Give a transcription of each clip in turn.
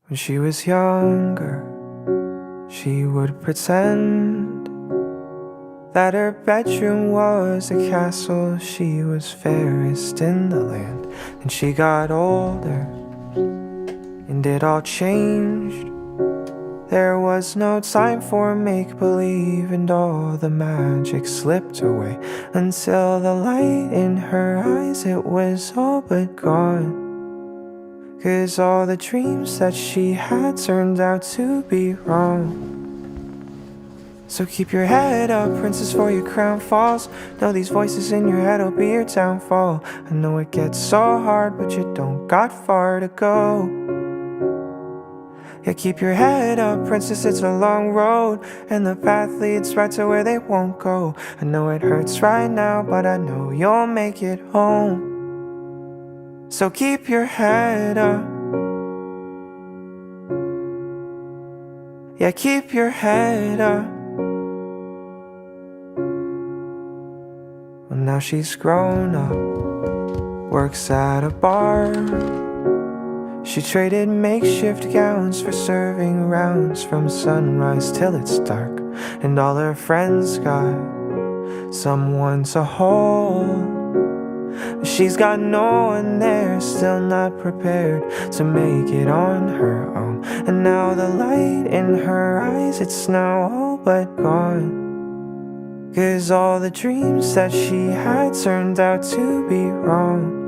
When she was younger, she would pretend that her bedroom was a castle. She was fairest in the land. Then she got older, and it all changed. There was no time for make-believe, and all the magic slipped away until the light in her eyes, it was all but gone. 'Cause all the dreams that she had turned out to be wrong. So keep your head up, princess, for your crown falls. Know these voices in your head'll be your downfall. I know it gets so hard, but you don't got far to go. Yeah, keep your head up, princess, it's a long road, and the path leads right to where they won't go. I know it hurts right now, but I know you'll make it home. So keep your head up. Yeah, keep your head up. Well, now she's grown up, works at a bar. She traded makeshift gowns for serving rounds from sunrise till it's dark. And all her friends got someone to hold. She's got no one there, still not prepared to make it on her own. And now the light in her eyes, it's now all but gone. 'Cause all the dreams that she had turned out to be wrong.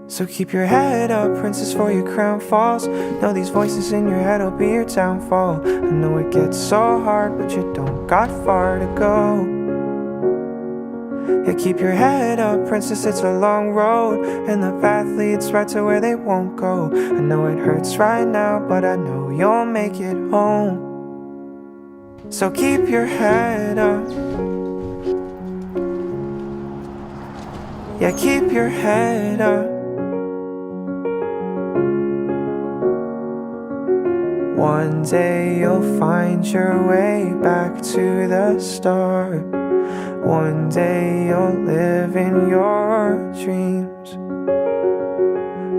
So keep your head up, princess, for your crown falls. Know these voices in your head'll be your downfall. I know it gets so hard, but you don't got far to go. Yeah, keep your head up, princess, it's a long road, and the path leads right to where they won't go. I know it hurts right now, but I know you'll make it home. So keep your head up. Yeah, keep your head up. One day you'll find your way back to the start. One day you'll live in your dreams.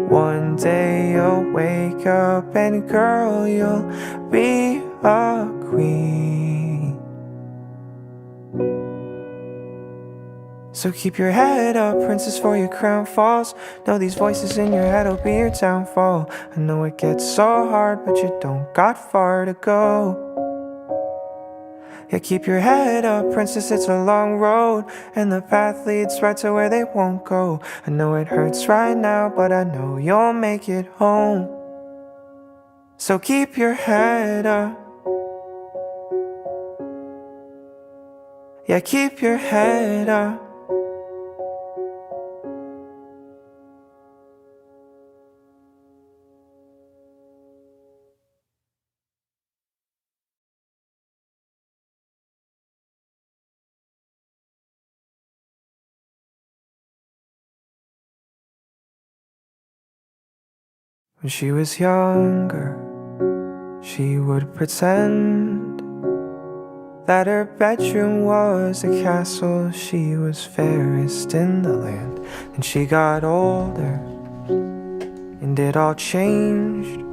One day you'll wake up and girl, you'll be a queen. So keep your head up, princess, for your crown falls. Know these voices in your head'll be your downfall. I know it gets so hard, but you don't got far to go. Yeah, keep your head up, princess, it's a long road, and the path leads right to where they won't go. I know it hurts right now, but I know you'll make it home. So keep your head up. Yeah, keep your head up. When she was younger, she would pretend that her bedroom was a castle. She was fairest in the land. And she got older, and it all changed.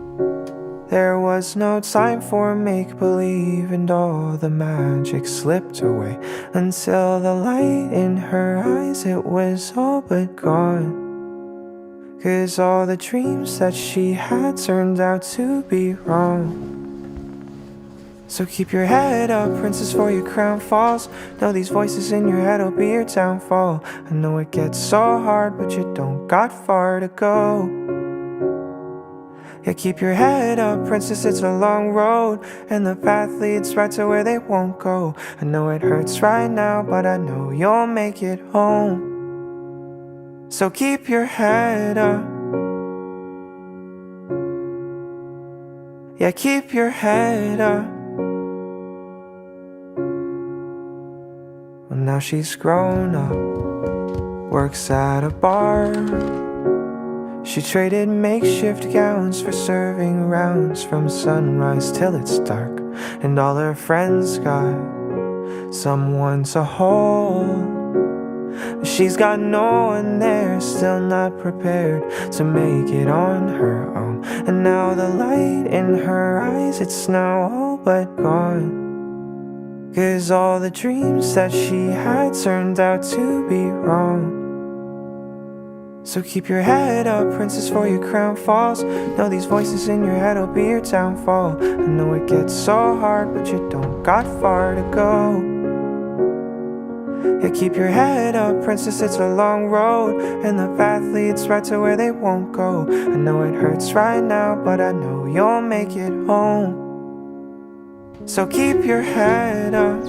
There was no time for make-believe, and all the magic slipped away until the light in her eyes, it was all but gone. 'Cause all the dreams that she had turned out to be wrong. So keep your head up, princess, for your crown falls. Know these voices in your head'll be your downfall. I know it gets so hard, but you don't got far to go. Yeah, keep your head up, princess, it's a long road, and the path leads right to where they won't go. I know it hurts right now, but I know you'll make it home. So keep your head up. Yeah, keep your head up. Well, now she's grown up, works at a bar. She traded makeshift gowns for serving rounds from sunrise till it's dark. And all her friends got someone to hold. But she's got no one there, still not prepared to make it on her own. And now the light in her eyes, it's now all but gone. 'Cause all the dreams that she had turned out to be wrong. So keep your head up, princess, for your crown falls. Know these voices in your head will be your downfall. I know it gets so hard, but you don't got far to go. Yeah, keep your head up, princess, it's a long road, and the path leads right to where they won't go. I know it hurts right now, but I know you'll make it home. So keep your head up.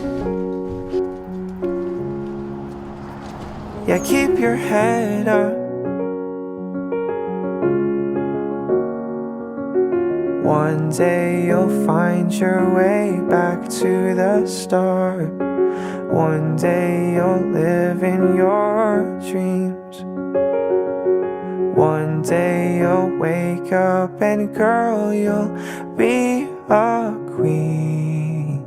Yeah, keep your head up. One day you'll find your way back to the start. One day you'll live in your dreams. One day you'll wake up and girl, you'll be a queen.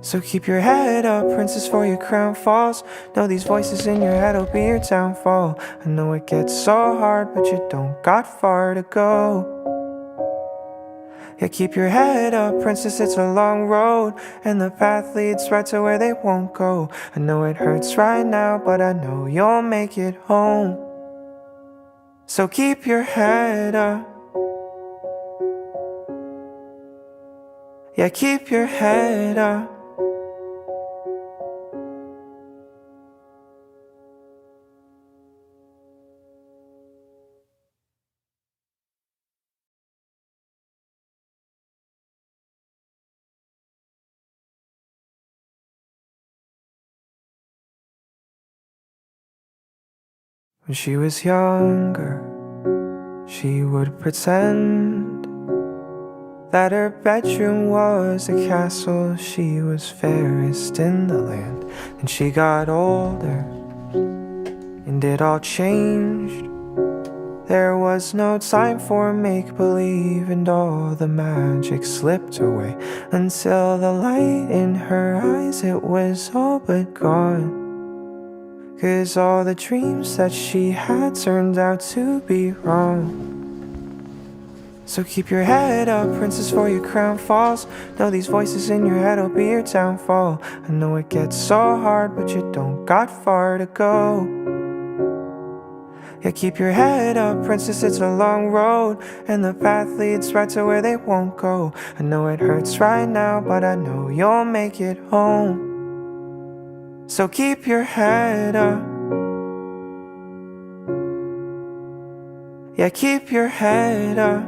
So keep your head up, princess, for your crown falls. Know these voices in your head will be your downfall. I know it gets so hard, but you don't got far to go. Yeah, keep your head up, princess, it's a long road, and the path leads right to where they won't go. I know it hurts right now, but I know you'll make it home. So keep your head up. Yeah, keep your head up. When she was younger, she would pretend that her bedroom was a castle, she was fairest in the land. And she got older, and it all changed. There was no time for make-believe, and all the magic slipped away. Until the light in her eyes, it was all but gone. 'Cause all the dreams that she had turned out to be wrong. So keep your head up, princess, for your crown falls. Know these voices in your head will be your downfall. I know it gets so hard, but you don't got far to go. Yeah, keep your head up, princess, it's a long road, and the path leads right to where they won't go. I know it hurts right now, but I know you'll make it home. So keep your head up. Yeah, keep your head up.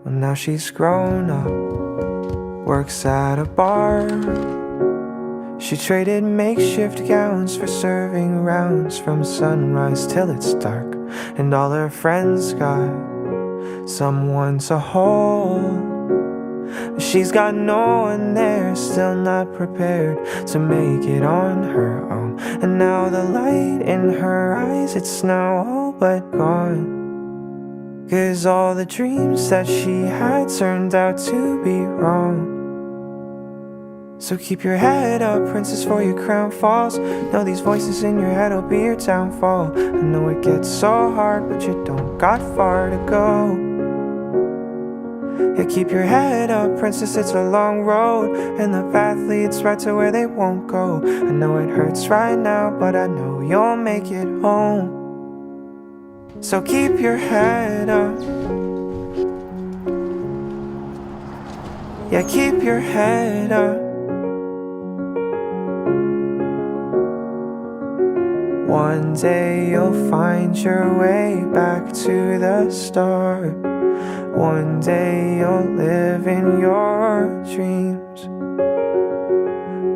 Well, now she's grown up, works at a bar. She traded makeshift gowns for serving rounds from sunrise till it's dark. And all her friends got someone to hold. She's got no one there, still not prepared to make it on her own. And now the light in her eyes, it's now all but gone. 'Cause all the dreams that she had turned out to be wrong. So keep your head up, princess, for your crown falls. Know these voices in your head will be your downfall. I know it gets so hard, but you don't got far to go. Yeah, keep your head up, princess, it's a long road, and the path leads right to where they won't go. I know it hurts right now, but I know you'll make it home. So keep your head up. Yeah, keep your head up. One day you'll find your way back to the start. One day you'll live in your dreams.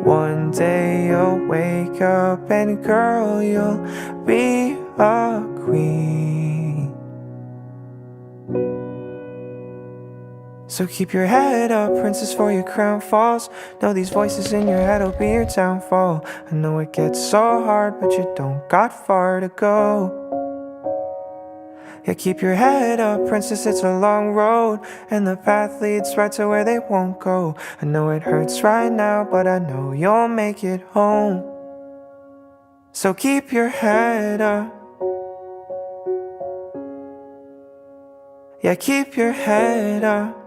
One day you'll wake up and girl, you'll be a queen. So keep your head up, princess, for your crown falls. Know these voices in your head will be your downfall. I know it gets so hard, but you don't got far to go. Yeah, keep your head up, princess, it's a long road, and the path leads right to where they won't go. I know it hurts right now, but I know you'll make it home. So keep your head up. Yeah, keep your head up.